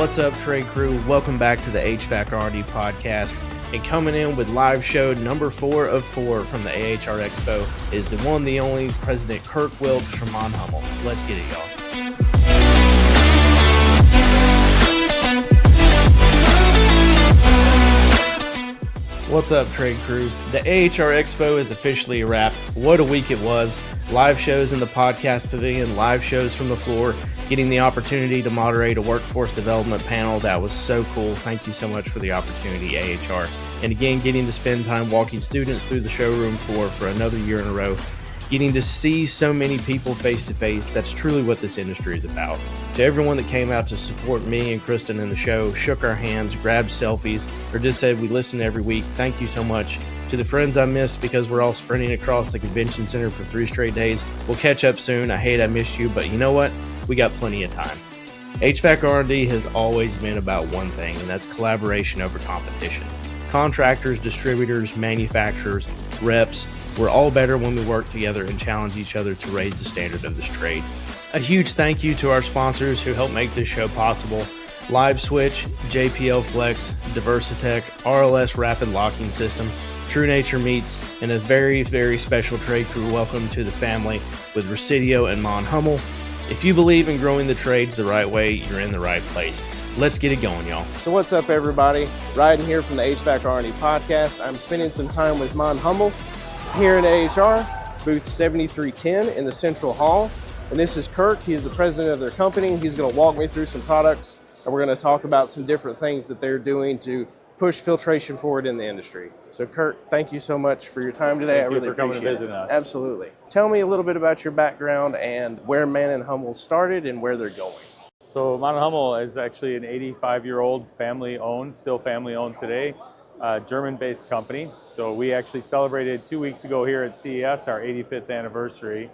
What's up, trade crew? Welcome back to the HVAC R&D podcast. And coming in with live show number 4 of 4 from the AHR Expo is the one, the only President Kurk Wilks from Mann+Hummel. Let's get it, y'all. What's up, trade crew? The AHR Expo is officially a wrap. What a week it was. Live shows in the podcast pavilion, live shows from the floor, getting the opportunity to moderate a workforce development panel. That was so cool. Thank you so much for the opportunity, AHR. And again, getting to spend time walking students through the showroom floor for another year in a row. Getting to see so many people face to face, that's truly what this industry is about. To everyone that came out to support me and Kristen in the show, shook our hands, grabbed selfies, or just said we listen every week, thank you so much. To the friends I missed because we're all sprinting across the convention center for 3 straight days, we'll catch up soon. I hate I missed you, but you know what? We got plenty of time. HVAC R&D has always been about one thing, and that's collaboration over competition. Contractors, distributors, manufacturers, reps, we're all better when we work together and challenge each other to raise the standard of this trade. A huge thank you to our sponsors who help make this show possible. Live Switch, JPL Flex, Diversitech, RLS Rapid Locking System, True Nature Meats, and a very, very special trade crew welcome to the family with Residio and Mann+Hummel. If you believe in growing the trades the right way, you're in the right place. Let's get it going, y'all. So what's up, everybody? Ryan here from the HVAC R&D podcast. I'm spending some time with Mann+Hummel here at AHR, booth 7310 in the Central Hall. And this is Kurk. He is the president of their company. He's going to walk me through some products, and we're going to talk about some different things that they're doing to push filtration forward in the industry. So Kurk, thank you so much for your time today. Thank you for coming to visit us. Absolutely. Tell me a little bit about your background and where Mann+Hummel started and where they're going. So Mann+Hummel is actually an 85-year-old family-owned, still family-owned today, German-based company. So we actually celebrated 2 weeks ago here at CES our 85th anniversary.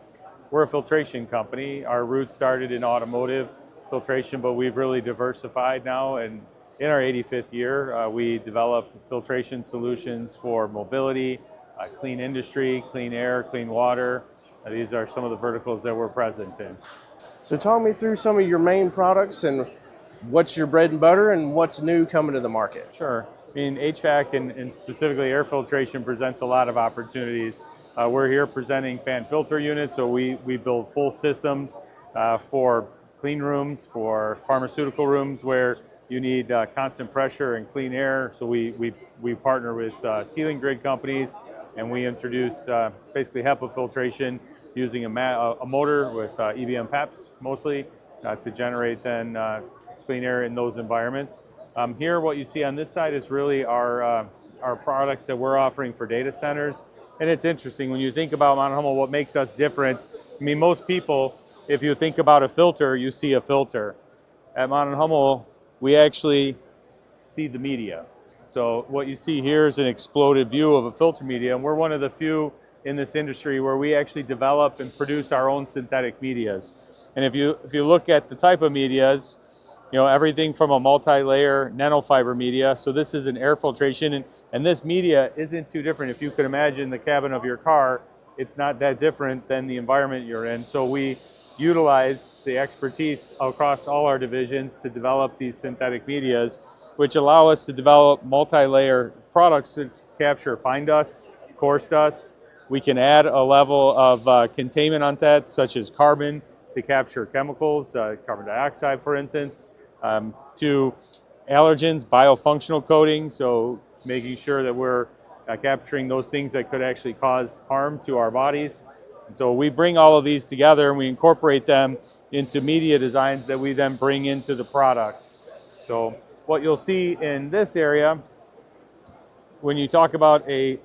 We're a filtration company. Our roots started in automotive filtration, but we've really diversified now. And in our 85th year, we develop filtration solutions for mobility, clean industry, clean air, clean water. These are some of the verticals that we're present in. So talk me through some of your main products and what's your bread and butter and what's new coming to the market. Sure. I mean, HVAC and specifically air filtration presents a lot of opportunities. We're here presenting fan filter units, so we build full systems for clean rooms, for pharmaceutical rooms where you need constant pressure and clean air. So we partner with ceiling grid companies, and we introduce basically HEPA filtration using a motor with EBM PEPs mostly to generate then clean air in those environments. Here, what you see on this side is really our products that we're offering for data centers. And it's interesting, when you think about Mann+Hummel, what makes us different, I mean, most people, if you think about a filter, you see a filter. At Mann+Hummel, we actually see the media. So what you see here is an exploded view of a filter media, and we're one of the few in this industry where we actually develop and produce our own synthetic medias. And if you look at the type of medias, you know, everything from a multi-layer nanofiber media. So this is an air filtration, and this media isn't too different. If you could imagine the cabin of your car, it's not that different than the environment you're in. So we utilize the expertise across all our divisions to develop these synthetic medias, which allow us to develop multi-layer products to capture fine dust, coarse dust. We can add a level of containment on that, such as carbon to capture chemicals, carbon dioxide, for instance, to allergens, biofunctional coating, so making sure that we're capturing those things that could actually cause harm to our bodies. And so we bring all of these together and we incorporate them into media designs that we then bring into the product. So what you'll see in this area, when you talk about a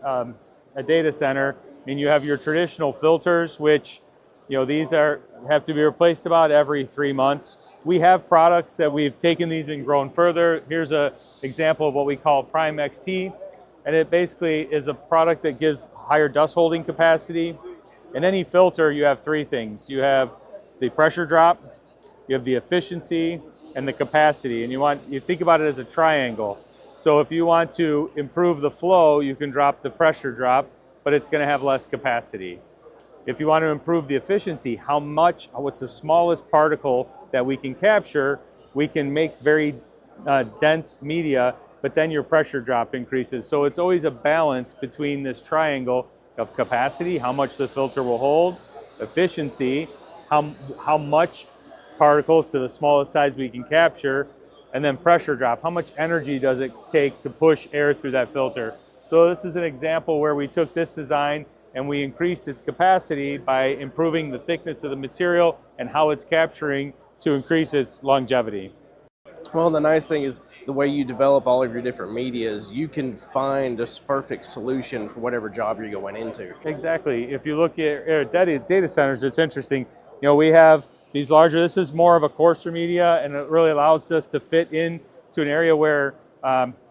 data center, I mean, you have your traditional filters, which, you know, these have to be replaced about every 3 months. We have products that we've taken these and grown further. Here's an example of what we call Prime XT, and it basically is a product that gives higher dust holding capacity. In any filter, you have 3 things. You have the pressure drop, you have the efficiency, and the capacity. And you think about it as a triangle. So if you want to improve the flow, you can drop the pressure drop, but it's going to have less capacity. If you want to improve the efficiency, what's the smallest particle that we can capture, we can make very dense media, but then your pressure drop increases. So it's always a balance between this triangle of capacity, how much the filter will hold, efficiency, how much particles to the smallest size we can capture, and then pressure drop. How much energy does it take to push air through that filter? So this is an example where we took this design and we increased its capacity by improving the thickness of the material and how it's capturing to increase its longevity. Well, the nice thing is the way you develop all of your different medias, you can find a perfect solution for whatever job you're going into. Exactly. If you look at data centers, it's interesting. You know, we have these larger, this is more of a coarser media, and it really allows us to fit in to an area where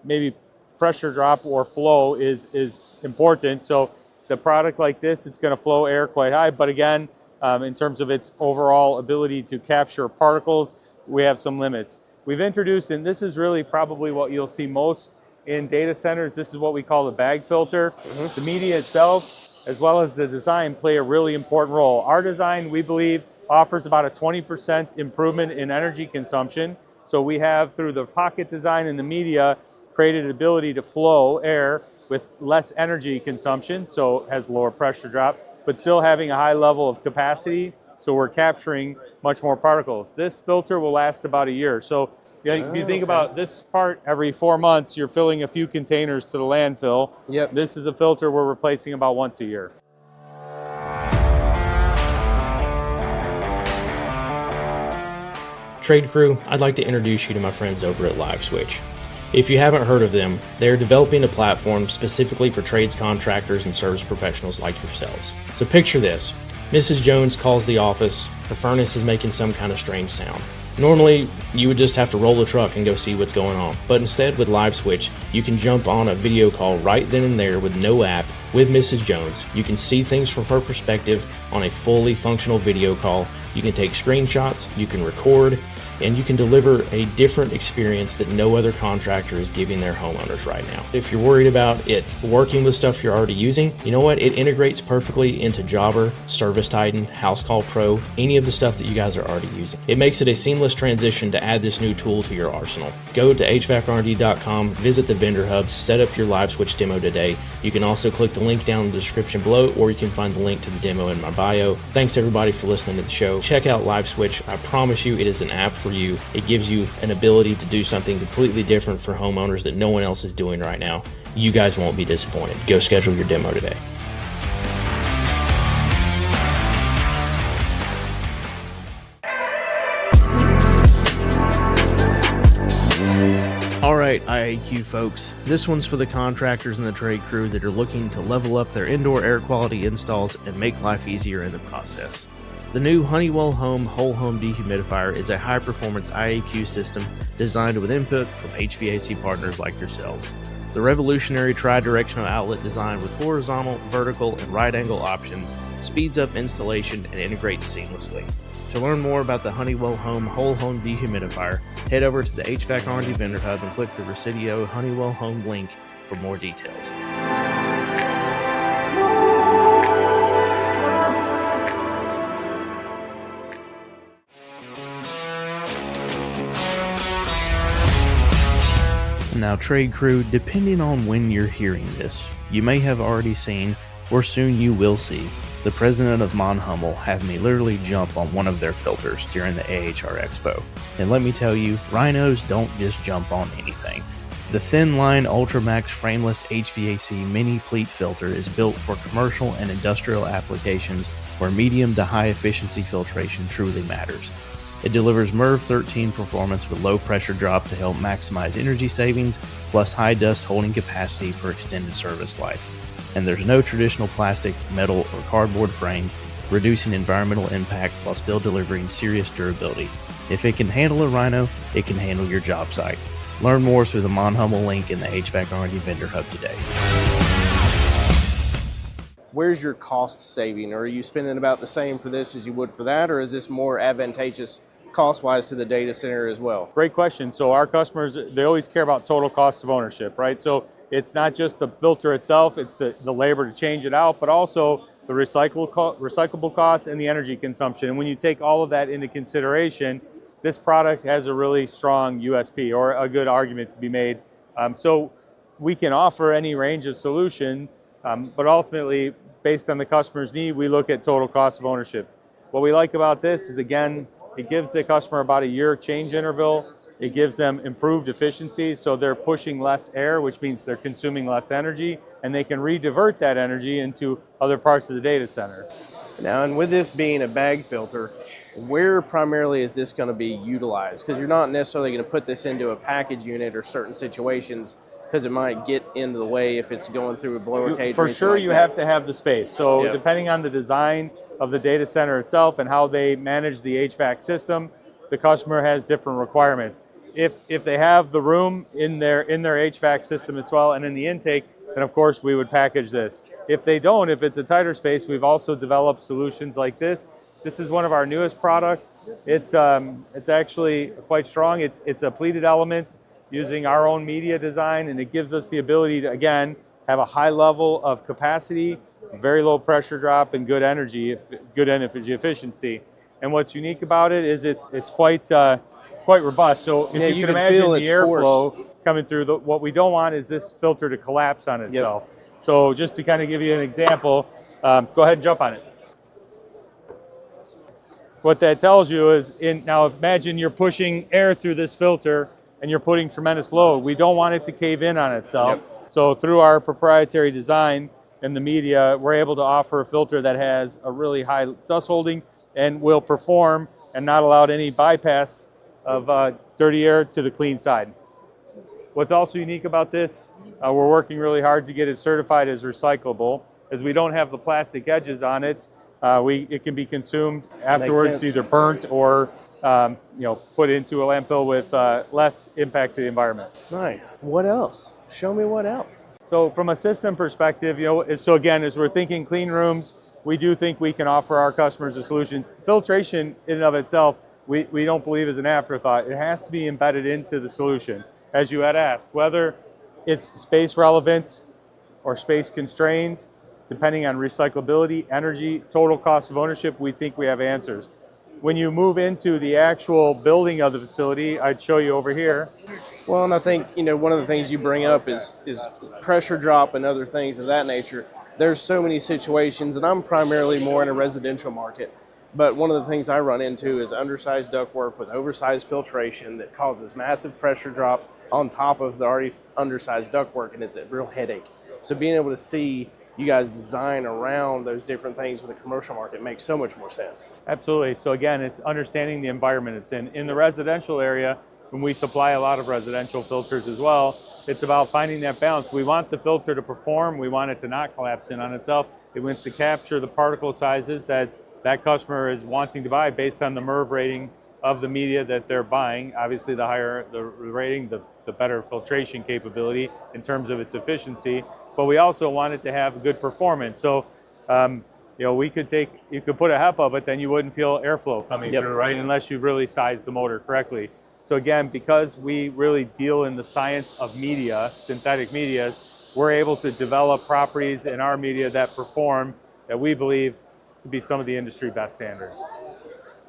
maybe pressure drop or flow is important. So the product like this, it's going to flow air quite high, but again, in terms of its overall ability to capture particles, we have some limits. We've introduced, and this is really probably what you'll see most in data centers, this is what we call the bag filter. The media itself, as well as the design, play a really important role. Our design, we believe, offers about a 20% improvement in energy consumption. So we have, through the pocket design and the media, created an ability to flow air with less energy consumption, so it has lower pressure drop, but still having a high level of capacity, so we're capturing much more particles. This filter will last about a year. So if you think about this part, every 4 months, you're filling a few containers to the landfill. Yep. This is a filter we're replacing about once a year. Trade crew, I'd like to introduce you to my friends over at LiveSwitch. If you haven't heard of them, they're developing a platform specifically for trades contractors and service professionals like yourselves. So picture this. Mrs. Jones calls the office, her furnace is making some kind of strange sound. Normally, you would just have to roll the truck and go see what's going on, but instead with LiveSwitch, you can jump on a video call right then and there with no app with Mrs. Jones. You can see things from her perspective on a fully functional video call. You can take screenshots, you can record, and you can deliver a different experience that no other contractor is giving their homeowners right now. If you're worried about it working with stuff you're already using, you know what? It integrates perfectly into Jobber, Service Titan, House Call Pro, any of the stuff that you guys are already using. It makes it a seamless transition to add this new tool to your arsenal. Go to hvacrnd.com, visit the vendor hub, set up your LiveSwitch demo today. You can also click the link down in the description below, or you can find the link to the demo in my bio. Thanks everybody for listening to the show. Check out LiveSwitch. I promise you it is an app for you. It gives you an ability to do something completely different for homeowners that no one else is doing right now. You guys won't be disappointed. Go schedule your demo today. Alright, IAQ folks, this one's for the contractors and the trade crew that are looking to level up their indoor air quality installs and make life easier in the process. The new Honeywell Home Whole Home Dehumidifier is a high-performance IAQ system designed with input from HVAC partners like yourselves. The revolutionary tri-directional outlet design with horizontal, vertical, and right-angle options speeds up installation and integrates seamlessly. To learn more about the Honeywell Home Whole Home Dehumidifier, head over to the HVAC R&D Vendor Hub and click the Residio Honeywell Home link for more details. Now, trade crew, depending on when you're hearing this, you may have already seen, or soon you will see, the president of Mann+Hummel have me literally jump on one of their filters during the AHR Expo. And let me tell you, rhinos don't just jump on anything. The Thin Line Ultramax frameless HVAC mini pleat filter is built for commercial and industrial applications where medium to high efficiency filtration truly matters. It delivers MERV 13 performance with low pressure drop to help maximize energy savings, plus high dust holding capacity for extended service life. And there's no traditional plastic, metal, or cardboard frame, reducing environmental impact while still delivering serious durability. If it can handle a rhino, it can handle your job site. Learn more through the Mann+Hummel link in the HVAC R&D Vendor Hub today. Where's your cost saving? Are you spending about the same for this as you would for that, or is this more advantageous cost-wise to the data center as well? Great question. So our customers, they always care about total cost of ownership, right? So it's not just the filter itself, it's the labor to change it out, but also the recyclable costs and the energy consumption. And when you take all of that into consideration, this product has a really strong USP, or a good argument to be made. So we can offer any range of solution, but ultimately, based on the customer's need, we look at total cost of ownership. What we like about this is, again, it gives the customer about a year change interval. It gives them improved efficiency, so they're pushing less air, which means they're consuming less energy, and they can re-divert that energy into other parts of the data center. Now, and with this being a bag filter, where primarily is this going to be utilized? Because you're not necessarily going to put this into a package unit or certain situations, because it might get into the way if it's going through a blower cage. For sure, you have to have the space. So depending on the design of the data center itself and how they manage the HVAC system, the customer has different requirements. If they have the room in their HVAC system as well and in the intake, then of course we would package this. If they don't, if it's a tighter space, we've also developed solutions like this. This is one of our newest products. It's actually quite strong. It's a pleated element using our own media design, and it gives us the ability to, again, have a high level of capacity, very low pressure drop, and good energy efficiency. And what's unique about it is it's quite robust. So if you can imagine the airflow coming through, what we don't want is this filter to collapse on itself. So just to kind of give you an example, go ahead and jump on it. What that tells you is, now imagine you're pushing air through this filter and you're putting tremendous load. We don't want it to cave in on itself. So through our proprietary design and the media, we're able to offer a filter that has a really high dust holding and will perform and not allow any bypass of dirty air to the clean side. What's also unique about this, we're working really hard to get it certified as recyclable, as we don't have the plastic edges on it. It can be consumed afterwards, either burnt or put into a landfill with less impact to the environment. Nice. What else? Show me what else. So from a system perspective, so again, as we're thinking clean rooms, we do think we can offer our customers the solutions. Filtration in and of itself, we don't believe is an afterthought. It has to be embedded into the solution. As you had asked, whether it's space relevant or space constrained, depending on recyclability, energy, total cost of ownership, we think we have answers. When you move into the actual building of the facility, I'd show you over here. Well, and I think, one of the things you bring up is pressure drop and other things of that nature. There's so many situations, and I'm primarily more in a residential market, but one of the things I run into is undersized ductwork with oversized filtration that causes massive pressure drop on top of the already undersized ductwork, and it's a real headache. So being able to see you guys design around those different things for the commercial market makes so much more sense. Absolutely. So again, it's understanding the environment it's in. In the residential area, when we supply a lot of residential filters as well, it's about finding that balance. We want the filter to perform. We want it to not collapse in on itself. It wants to capture the particle sizes that customer is wanting to buy based on the MERV rating of the media that they're buying. Obviously, the higher the rating, the better filtration capability in terms of its efficiency. But we also want it to have good performance. So, you could put a HEPA, but then you wouldn't feel airflow coming through, right? Unless you really sized the motor correctly. So again, because we really deal in the science of media, synthetic media, we're able to develop properties in our media that perform, that we believe to be some of the industry best standards.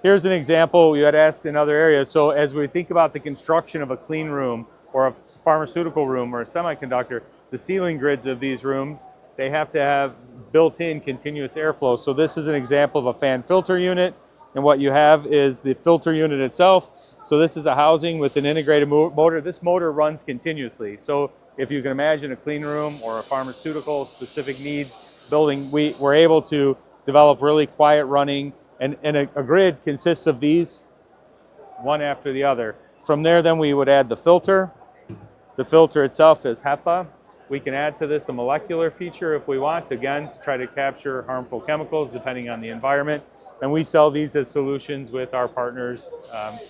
Here's an example you had asked in other areas. So as we think about the construction of a clean room or a pharmaceutical room or a semiconductor, the ceiling grids of these rooms, they have to have built-in continuous airflow. So this is an example of a fan filter unit, and what you have is the filter unit itself. So this is a housing with an integrated motor. This motor runs continuously. So if you can imagine a clean room or a pharmaceutical specific need building, we're able to develop really quiet running, and a grid consists of these one after the other. From there, then we would add the filter. The filter itself is HEPA. We can add to this a molecular feature if we want, again, to try to capture harmful chemicals depending on the environment. And we sell these as solutions with our partners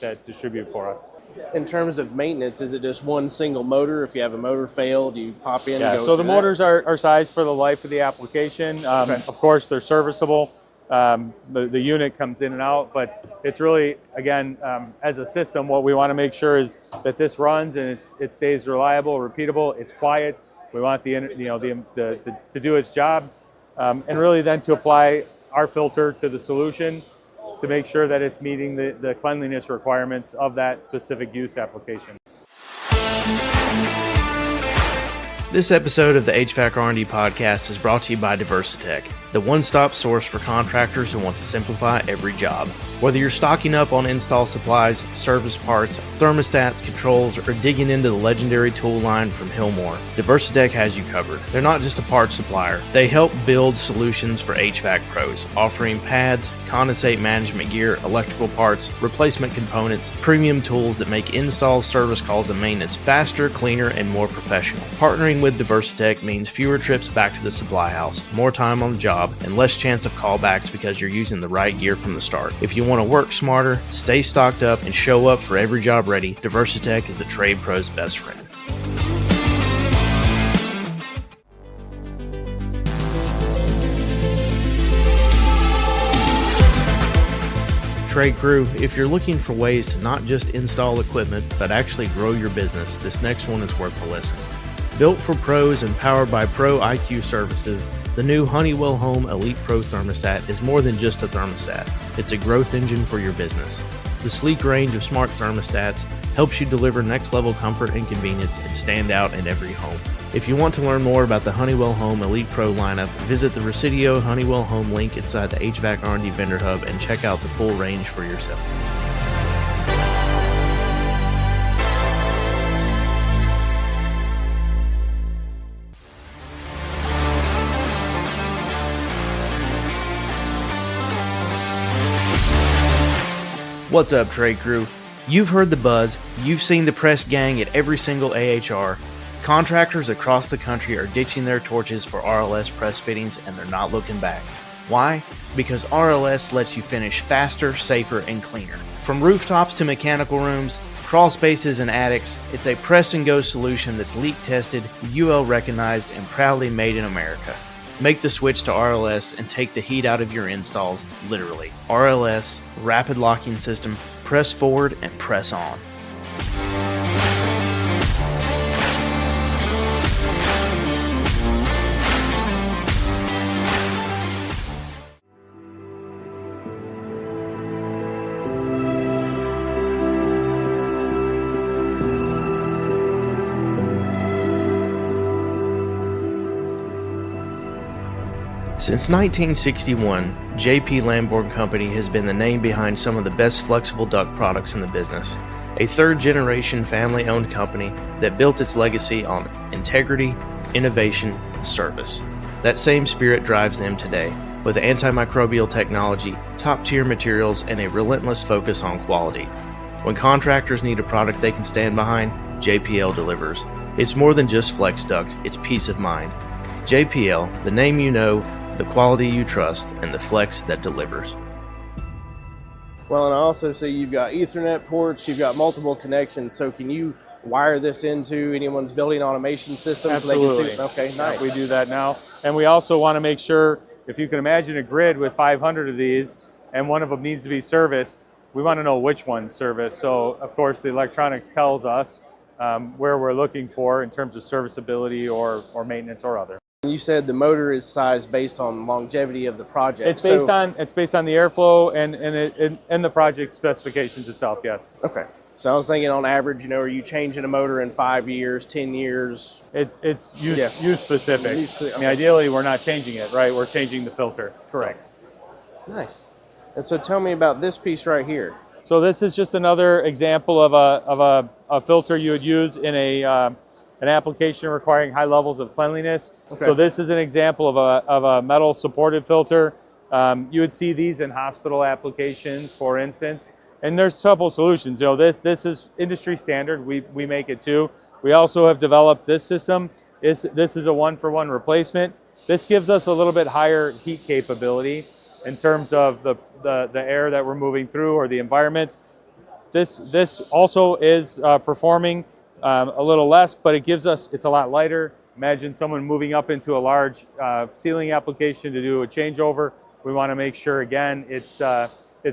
that distribute for us. In terms of maintenance, is it just one single motor? If you have a motor fail, do you pop in and go so the motors are sized for the life of the application. Of course, they're serviceable. The unit comes in and out, but it's really, again, as a system, what we want to make sure is that this runs and it stays reliable, repeatable, it's quiet. We want to do its job, and really then to apply our filter to the solution. to make sure that it's meeting the cleanliness requirements of that specific use application. This episode of the HVAC R&D podcast is brought to you by Diversitech, the one-stop source for contractors who want to simplify every job. Whether you're stocking up on install supplies, service parts, thermostats, controls, or digging into the legendary tool line from Hillmore, Diversitech has you covered. They're not just a parts supplier. They help build solutions for HVAC pros, offering pads, condensate management gear, electrical parts, replacement components, premium tools that make installs, service calls, and maintenance faster, cleaner, and more professional. Partnering with Diversitech means fewer trips back to the supply house, more time on the job, and less chance of callbacks because you're using the right gear from the start. If you want to work smarter, stay stocked up, and show up for every job ready, Diversitech is a trade pro's best friend. Trade crew, if you're looking for ways to not just install equipment, but actually grow your business, this next one is worth a listen. Built for pros and powered by Pro IQ Services, the new Honeywell Home Elite Pro Thermostat is more than just a thermostat. It's a growth engine for your business. The sleek range of smart thermostats helps you deliver next-level comfort and convenience and stand out in every home. If you want to learn more about the Honeywell Home Elite Pro lineup, visit the Residio Honeywell Home link inside the HVAC R&D Vendor Hub and check out the full range for yourself. What's up, trade crew? You've heard the buzz, you've seen the press gang at every single AHR. Contractors across the country are ditching their torches for RLS press fittings and they're not looking back. Why? Because RLS lets you finish faster, safer, and cleaner. From rooftops to mechanical rooms, crawl spaces and attics, it's a press and go solution that's leak tested, UL recognized, and proudly made in America. Make the switch to RLS and take the heat out of your installs, literally. RLS, rapid locking system, press forward and press on. Since 1961, J.P. Lamborn Company has been the name behind some of the best flexible duct products in the business. A third-generation family-owned company that built its legacy on integrity, innovation, and service. That same spirit drives them today, with antimicrobial technology, top-tier materials, and a relentless focus on quality. When contractors need a product they can stand behind, JPL delivers. It's more than just flex duct, it's peace of mind. JPL, the name you know, the quality you trust, and the flex that delivers. Well, and I also see you've got Ethernet ports, you've got multiple connections, so can you wire this into anyone's building automation system? Absolutely. So they can see? Okay, nice. We do that now. And we also want to make sure, if you can imagine a grid with 500 of these, and one of them needs to be serviced, we want to know which one's serviced. So, of course, the electronics tells us where we're looking for in terms of serviceability or maintenance or other. You said the motor is sized based on longevity of the project. It's based on the airflow and the project specifications itself. Yes. Okay. So I was thinking, on average, are you changing a motor in 5 years, 10 years? It's use specific. Okay. I mean, ideally, we're not changing it, right? We're changing the filter. Correct. Nice. And so tell me about this piece right here. So this is just another example of a filter you would use in an application requiring high levels of cleanliness. Okay. So this is an example of a metal supported filter. You would see these in hospital applications, for instance. And there's a couple solutions. This is industry standard. We make it too. We also have developed this system. This is a one-for-one replacement. This gives us a little bit higher heat capability in terms of the air that we're moving through or the environment. This also is performing a little less, but it's a lot lighter. Imagine someone moving up into a large ceiling application to do a changeover. We want to make sure, again, it's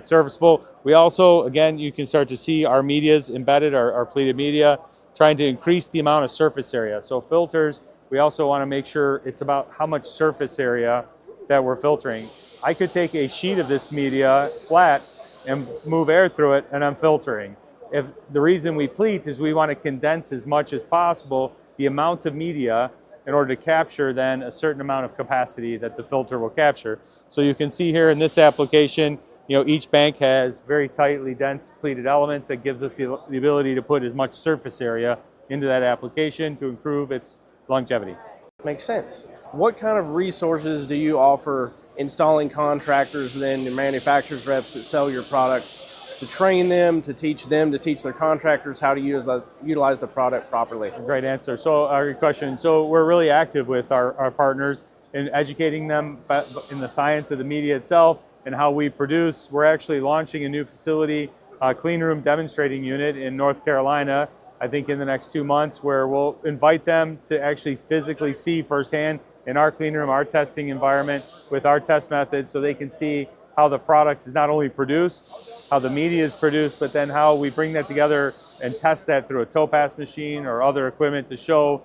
serviceable. We also, again, you can start to see our medias embedded, our pleated media, trying to increase the amount of surface area. So filters, we also want to make sure it's about how much surface area that we're filtering. I could take a sheet of this media flat and move air through it, and I'm filtering. If the reason we pleat is we want to condense as much as possible the amount of media in order to capture then a certain amount of capacity that the filter will capture. So you can see here in this application, each bank has very tightly dense pleated elements that gives us the ability to put as much surface area into that application to improve its longevity. Makes sense. What kind of resources do you offer installing contractors and then your manufacturers reps that sell your product to train them to teach their contractors how to utilize the product properly? Great answer. So our question. So we're really active with our partners in educating them in the science of the media itself and how we produce. We're actually launching a new facility, a clean room demonstrating unit in North Carolina, I think in the next 2 months, where we'll invite them to actually physically see firsthand in our clean room, our testing environment with our test methods, so they can see how the product is not only produced, how the media is produced, but then how we bring that together and test that through a tow pass machine or other equipment to show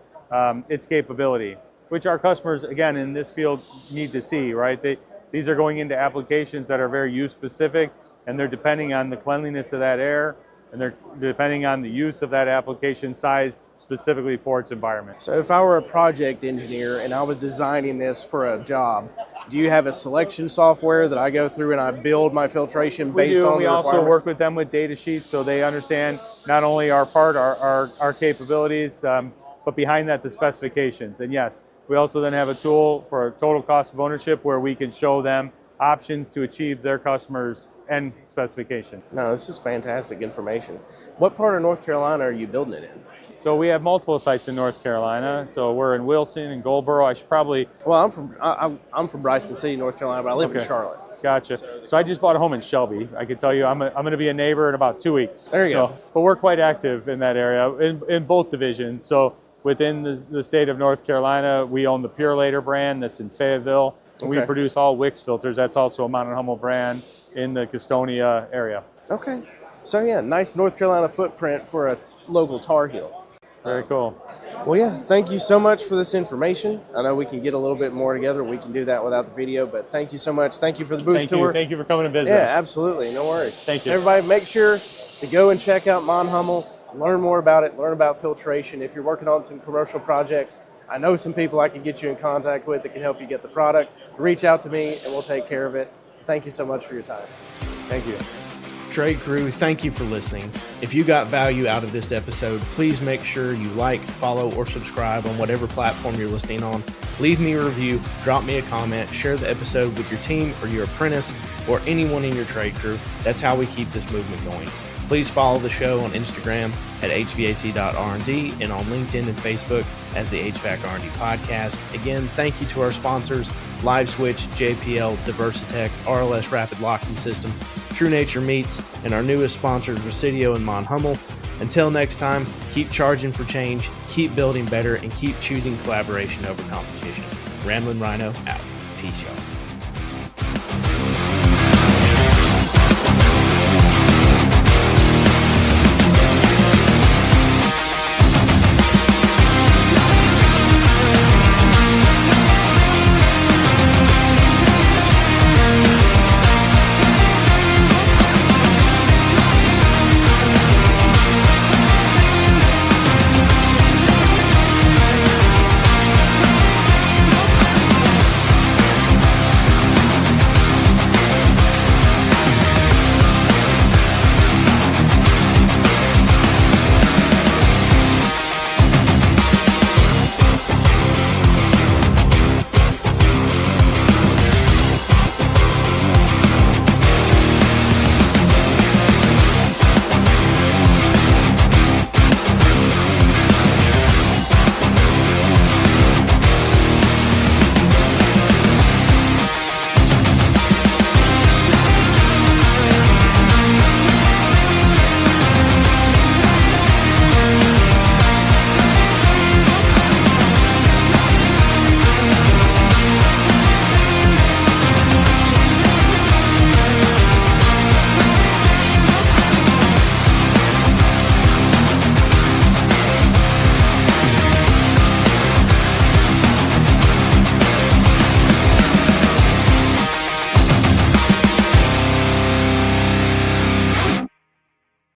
its capability, which our customers, again, in this field need to see, right? These are going into applications that are very use specific, and they're depending on the cleanliness of that air, and they're depending on the use of that application sized specifically for its environment. So if I were a project engineer and I was designing this for a job, do you have a selection software that I go through and I build my filtration based on the requirements? We also work with them with data sheets so they understand not only our part, our capabilities, but behind that the specifications. And yes, we also then have a tool for total cost of ownership where we can show them options to achieve their customers' end specification. No, this is fantastic information. What part of North Carolina are you building it in? So we have multiple sites in North Carolina. So we're in Wilson and Goldboro. I should probably... Well, I'm from Bryson City, North Carolina, but I live in Charlotte. Gotcha. So I just bought a home in Shelby. I can tell you I'm going to be a neighbor in about 2 weeks. There you go. But we're quite active in that area, in both divisions. So within the state of North Carolina, we own the Purelator brand that's in Fayetteville. Okay. We produce all Wilks filters. That's also a Mann+Hummel brand in the Gastonia area. Okay. So yeah, nice North Carolina footprint for a local Tar Heel. Very cool. Well, yeah, thank you so much for this information. I know we can get a little bit more together. We can do that without the video, but thank you so much. Thank you for the booth tour. Thank you for coming to visit. Yeah, absolutely. No worries. Thank you. Everybody, make sure to go and check out Mann+Hummel, learn more about it, learn about filtration. If you're working on some commercial projects, I know some people I can get you in contact with that can help you get the product. Reach out to me and we'll take care of it. So thank you so much for your time. Thank you. Trade crew, thank you for listening. If you got value out of this episode, please make sure you like, follow, or subscribe on whatever platform you're listening on. Leave me a review, drop me a comment, share the episode with your team or your apprentice or anyone in your trade crew. That's how we keep this movement going. Please follow the show on Instagram at hvac.rnd and on LinkedIn and Facebook as the HVAC R&D Podcast. Again, thank you to our sponsors, LiveSwitch, JPL, Diversitech, RLS Rapid Locking System, True Nature Meats, and our newest sponsors, Residio and Mann+Hummel. Until next time, keep charging for change, keep building better, and keep choosing collaboration over competition. Ramblin' Rhino out. Peace, y'all.